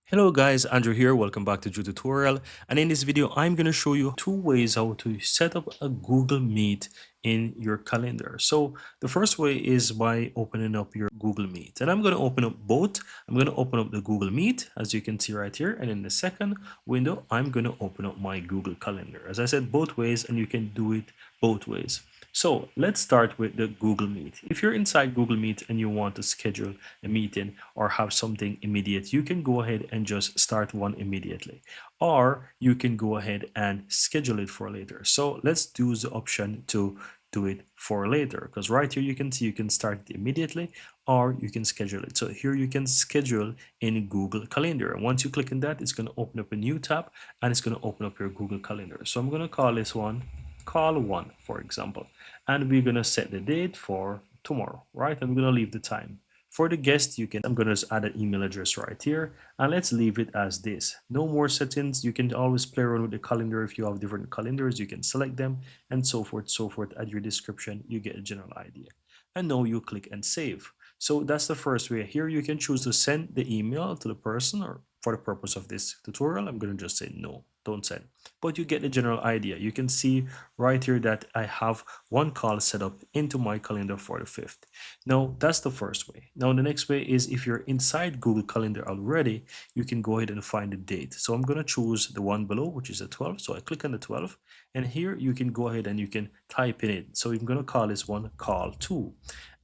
Hello guys, Andrew here. Welcome back to Drew Tutorial. And in this video, I'm going to show you two ways how to set up a Google Meet in your calendar. So the first way is by opening up your Google Meet. And I'm going to open up both. I'm going to open up the Google Meet, as you can see right here. And in the second window, I'm going to open up my Google Calendar. As I said, both ways, and you can do it both ways. So let's start with the Google Meet. If you're inside Google Meet and you want to schedule a meeting or have something immediate, you can go ahead and just start one immediately. Or you can go ahead and schedule it for later. So let's use the option to do it for later, because right here you can see you can start it immediately or you can schedule it. So here you can schedule in Google Calendar. And once you click on that, it's going to open up a new tab and it's going to open up your Google Calendar. So I'm going to call this one call one, for example, and we're going to set the date for tomorrow, right? And we're going to leave the time. For the guest, I'm going to just add an email address right here, and let's leave it as this. No more settings. You can always play around with the calendar. If you have different calendars, you can select them and so forth, so forth. Add your description, you get a general idea. And now you click and save. So that's the first way. Here you can choose to send the email to the person, or for the purpose of this tutorial, I'm going to just say no, don't send. But you get the general idea. You can see right here that I have one call set up into my calendar for the 5th. Now, that's the first way. Now, the next way is if you're inside Google Calendar already, you can go ahead and find the date. So I'm going to choose the one below, which is the 12th. So I click on the 12th, and here you can go ahead and you can type in it. So I'm going to call this one call 2.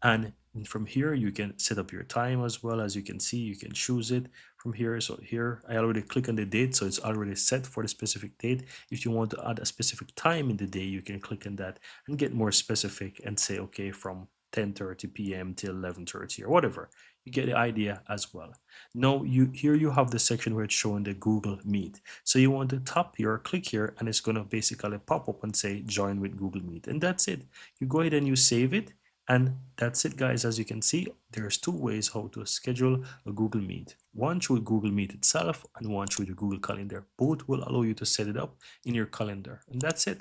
And from here, you can set up your time as well. As you can see, you can choose it from here. So here I already click on the date, so it's already set for the specific date. If you want to add a specific time in the day, you can click on that and get more specific and say, okay, from 10:30 p.m. till 11:30 or whatever. You get the idea as well. Now here you have the section where it's showing the Google Meet. So you want to tap here, click here, and it's going to basically pop up and say join with Google Meet. And that's it. You go ahead and you save it. And that's it, guys. As you can see, there's two ways how to schedule a Google Meet. One through Google Meet itself and one through the Google Calendar. Both will allow you to set it up in your calendar. And that's it.